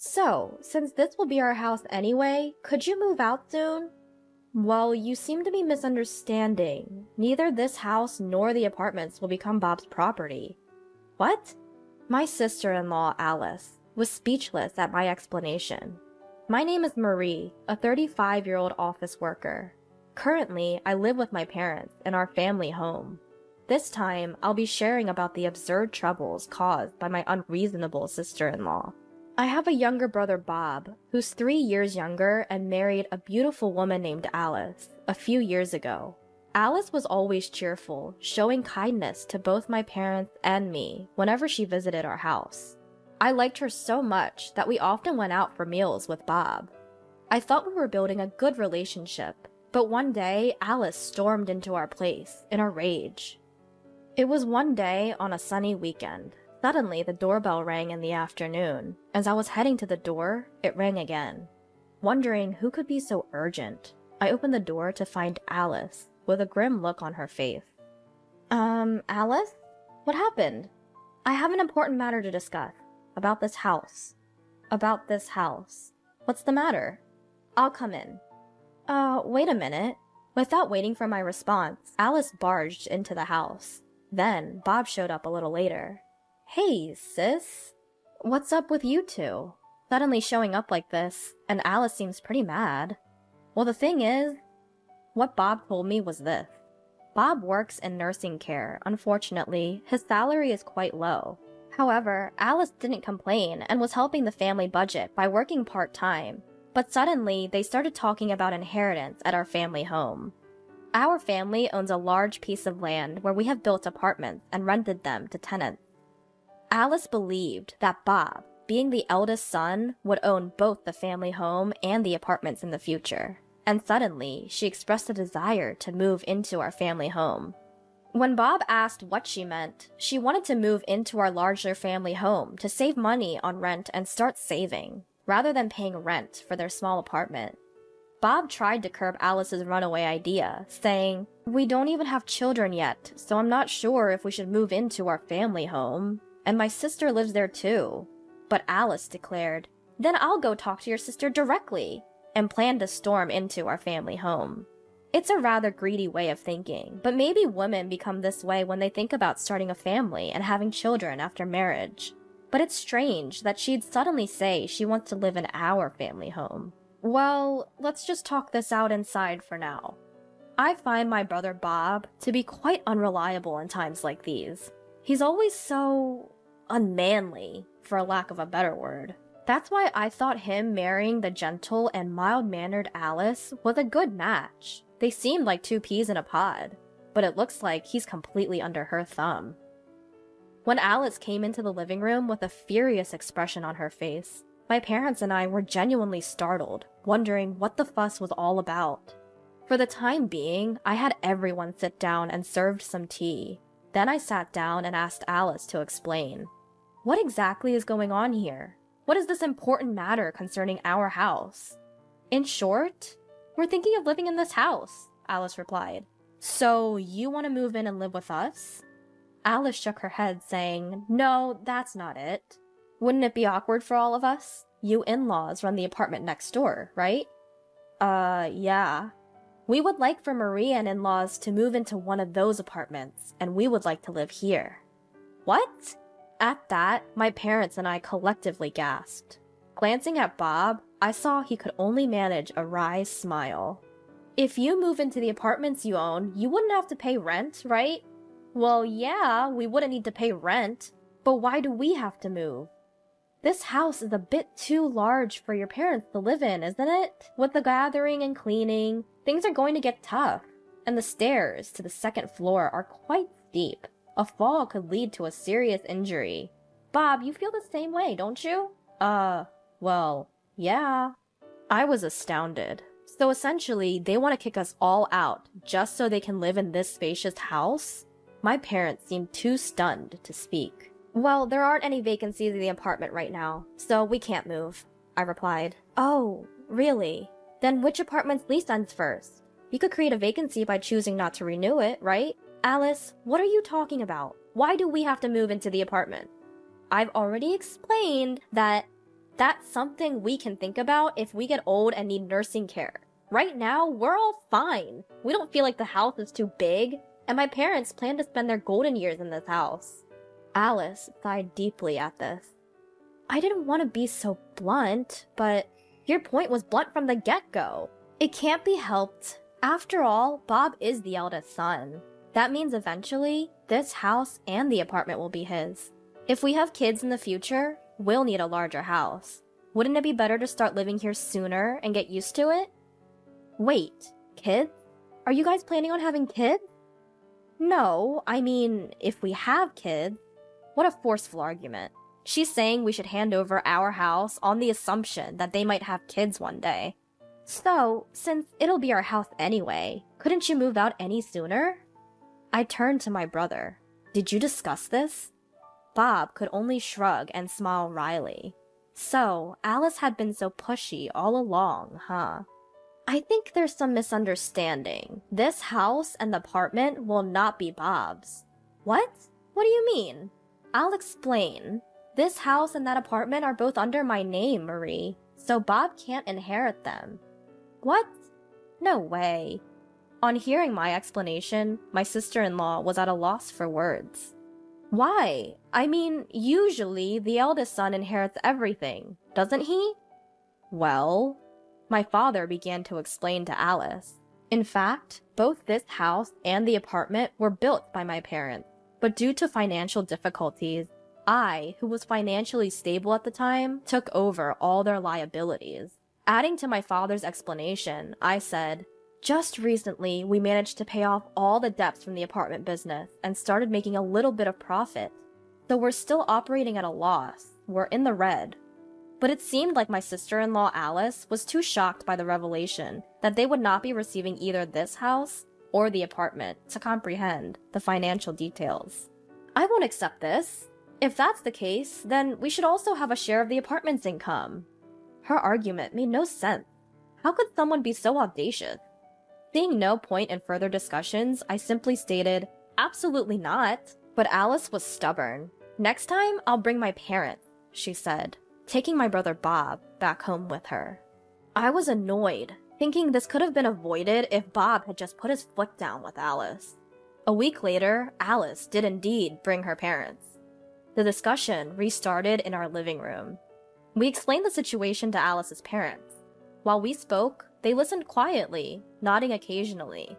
So, since this will be our house anyway, could you move out soon? Well, you seem to be misunderstanding. Neither this house nor the apartments will become Bob's property. What? My sister-in-law, Alice, was speechless at my explanation. My name is Marie, a 35-year-old office worker. Currently, I live with my parents in our family home. This time, I'll be sharing about the absurd troubles caused by my unreasonable sister-in-law. I have a younger brother, Bob, who's 3 years younger and married a beautiful woman named Alice a few years ago. Alice was always cheerful, showing kindness to both my parents and me whenever she visited our house. I liked her so much that we often went out for meals with Bob. I thought we were building a good relationship, but one day Alice stormed into our place in a rage. It was one day on a sunny weekend. Suddenly, the doorbell rang in the afternoon. As I was heading to the door, it rang again. Wondering who could be so urgent, I opened the door to find Alice with a grim look on her face. Alice? What happened? I have an important matter to discuss. About this house. About this house. What's the matter? I'll come in. Wait a minute. Without waiting for my response, Alice barged into the house. Then, Bob showed up a little later. Hey, sis. What's up with you two? Suddenly showing up like this, and Alice seems pretty mad. Well, the thing is, what Bob told me was this. Bob works in nursing care. Unfortunately, his salary is quite low. However, Alice didn't complain and was helping the family budget by working part-time. But suddenly, they started talking about inheritance at our family home. Our family owns a large piece of land where we have built apartments and rented them to tenants. Alice believed that Bob, being the eldest son, would own both the family home and the apartments in the future, and suddenly she expressed a desire to move into our family home. When Bob asked what she meant, she wanted to move into our larger family home to save money on rent and start saving, rather than paying rent for their small apartment. Bob tried to curb Alice's runaway idea, saying, "We don't even have children yet, so I'm not sure if we should move into our family home. And my sister lives there too." But Alice declared, "Then I'll go talk to your sister directly," and planned to storm into our family home. It's a rather greedy way of thinking, but maybe women become this way when they think about starting a family and having children after marriage. But it's strange that she'd suddenly say she wants to live in our family home. Well, let's just talk this out inside for now. I find my brother Bob to be quite unreliable in times like these. He's always so unmanly, for a lack of a better word. That's why I thought him marrying the gentle and mild-mannered Alice was a good match. They seemed like two peas in a pod, but it looks like he's completely under her thumb. When Alice came into the living room with a furious expression on her face, my parents and I were genuinely startled, wondering what the fuss was all about. For the time being, I had everyone sit down and served some tea. Then I sat down and asked Alice to explain. What exactly is going on here? What is this important matter concerning our house? In short, we're thinking of living in this house, Alice replied. So you want to move in and live with us? Alice shook her head, saying, No, that's not it. Wouldn't it be awkward for all of us? You in-laws run the apartment next door, right? Yeah. We would like for Maria and in-laws to move into one of those apartments, and we would like to live here. What? At that, my parents and I collectively gasped. Glancing at Bob, I saw he could only manage a wry smile. If you move into the apartments you own, you wouldn't have to pay rent, right? Well, yeah, we wouldn't need to pay rent, but why do we have to move? This house is a bit too large for your parents to live in, isn't it? With the gathering and cleaning, things are going to get tough, and the stairs to the second floor are quite steep. A fall could lead to a serious injury. Bob, you feel the same way, don't you? Well, yeah. I was astounded. So essentially, they want to kick us all out just so they can live in this spacious house? My parents seemed too stunned to speak. Well, there aren't any vacancies in the apartment right now, so we can't move, I replied. Oh, really? Then which apartment's lease ends first? You could create a vacancy by choosing not to renew it, right? Alice, what are you talking about? Why do we have to move into the apartment? I've already explained that That's something we can think about if we get old and need nursing care. Right now, we're all fine. We don't feel like the house is too big, and my parents plan to spend their golden years in this house. Alice sighed deeply at this. I didn't want to be so blunt, but your point was blunt from the get-go. It can't be helped. After all, Bob is the eldest son. That means eventually, this house and the apartment will be his. If we have kids in the future, we'll need a larger house. Wouldn't it be better to start living here sooner and get used to it? Wait, kids? Are you guys planning on having kids? No, I mean, if we have kids. What a forceful argument. She's saying we should hand over our house on the assumption that they might have kids one day. So, since it'll be our house anyway, couldn't you move out any sooner? I turned to my brother. Did you discuss this? Bob could only shrug and smile wryly. So, Alice had been so pushy all along, huh? I think there's some misunderstanding. This house and the apartment will not be Bob's. What? What do you mean? I'll explain. This house and that apartment are both under my name, Marie, so Bob can't inherit them. What? No way. On hearing my explanation, my sister-in-law was at a loss for words. Why? I mean, usually the eldest son inherits everything, doesn't he? Well, my father began to explain to Alice. In fact, both this house and the apartment were built by my parents, but due to financial difficulties, I, who was financially stable at the time, took over all their liabilities. Adding to my father's explanation, I said, just recently we managed to pay off all the debts from the apartment business and started making a little bit of profit. Though we're still operating at a loss, we're in the red. But it seemed like my sister-in-law Alice was too shocked by the revelation that they would not be receiving either this house or the apartment to comprehend the financial details. I won't accept this. If that's the case, then we should also have a share of the apartment's income. Her argument made no sense. How could someone be so audacious? Seeing no point in further discussions, I simply stated, absolutely not. But Alice was stubborn. Next time, I'll bring my parents, she said, taking my brother Bob back home with her. I was annoyed, thinking this could have been avoided if Bob had just put his foot down with Alice. A week later, Alice did indeed bring her parents. The discussion restarted in our living room. We explained the situation to Alice's parents. While we spoke, they listened quietly, nodding occasionally.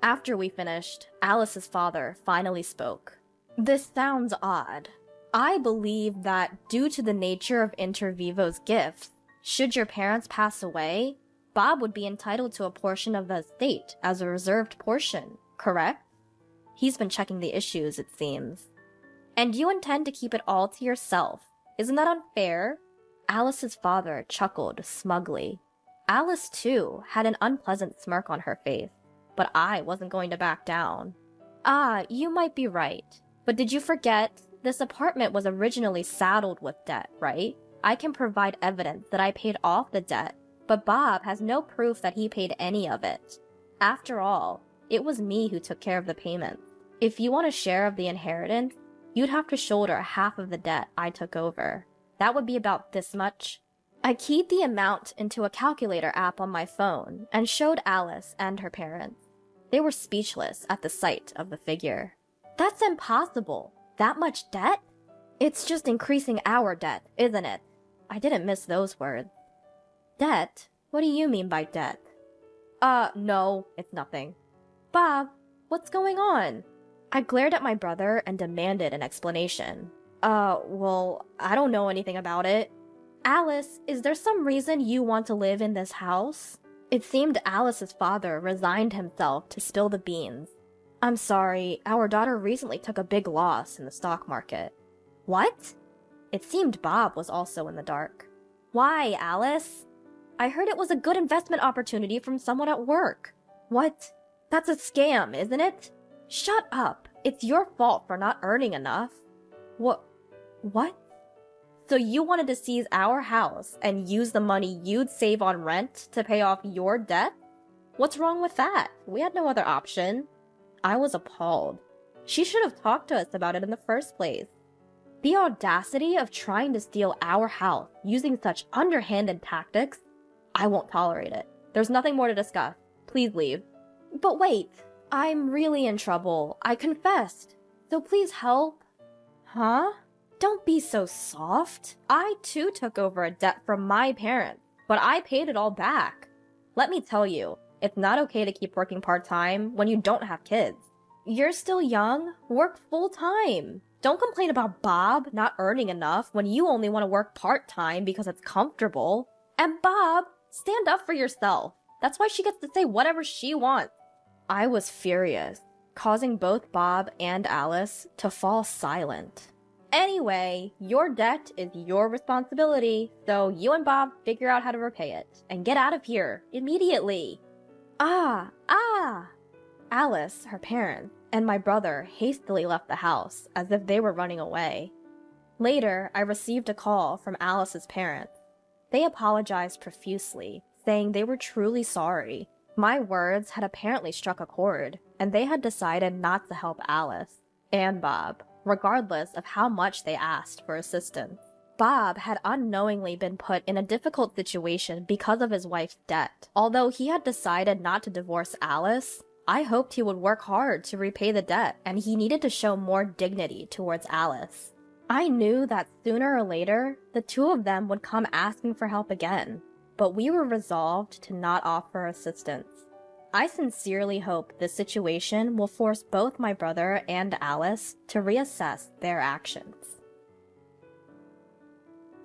After we finished, Alice's father finally spoke. This sounds odd. I believe that due to the nature of Inter Vivo's gifts, should your parents pass away, Bob would be entitled to a portion of the estate as a reserved portion, correct? He's been checking the issues, it seems. And you intend to keep it all to yourself. Isn't that unfair? Alice's father chuckled smugly. Alice, too, had an unpleasant smirk on her face, but I wasn't going to back down. Ah, you might be right. But did you forget? This apartment was originally saddled with debt, right? I can provide evidence that I paid off the debt, but Bob has no proof that he paid any of it. After all, it was me who took care of the payment. If you want a share of the inheritance, you'd have to shoulder half of the debt I took over. That would be about this much. I keyed the amount into a calculator app on my phone and showed Alice and her parents. They were speechless at the sight of the figure. That's impossible. That much debt? It's just increasing our debt, isn't it? I didn't miss those words. Debt? What do you mean by debt? No, it's nothing. Bob, what's going on? I glared at my brother and demanded an explanation. Well, I don't know anything about it. Alice, is there some reason you want to live in this house? It seemed Alice's father resigned himself to spill the beans. I'm sorry, our daughter recently took a big loss in the stock market. What? It seemed Bob was also in the dark. Why, Alice? I heard it was a good investment opportunity from someone at work. What? That's a scam, isn't it? Shut up. It's your fault for not earning enough. What? So you wanted to seize our house and use the money you'd save on rent to pay off your debt? What's wrong with that? We had no other option. I was appalled. She should have talked to us about it in the first place. The audacity of trying to steal our house using such underhanded tactics, I won't tolerate it. There's nothing more to discuss. Please leave. But wait, I'm really in trouble. I confessed. So please help. Huh? Don't be so soft. I too took over a debt from my parents, but I paid it all back. Let me tell you, it's not okay to keep working part-time when you don't have kids. You're still young. Work full-time. Don't complain about Bob not earning enough when you only want to work part-time because it's comfortable. And Bob, stand up for yourself. That's why she gets to say whatever she wants. I was furious, causing both Bob and Alice to fall silent. Anyway, your debt is your responsibility, so you and Bob figure out how to repay it, and get out of here, immediately. Alice, her parents, and my brother hastily left the house as if they were running away. Later, I received a call from Alice's parents. They apologized profusely, saying they were truly sorry. My words had apparently struck a chord, and they had decided not to help Alice and Bob, regardless of how much they asked for assistance. Bob had unknowingly been put in a difficult situation because of his wife's debt. Although he had decided not to divorce Alice, I hoped he would work hard to repay the debt, and he needed to show more dignity towards Alice. I knew that sooner or later, the two of them would come asking for help again, but we were resolved to not offer assistance. I sincerely hope this situation will force both my brother and Alice to reassess their actions.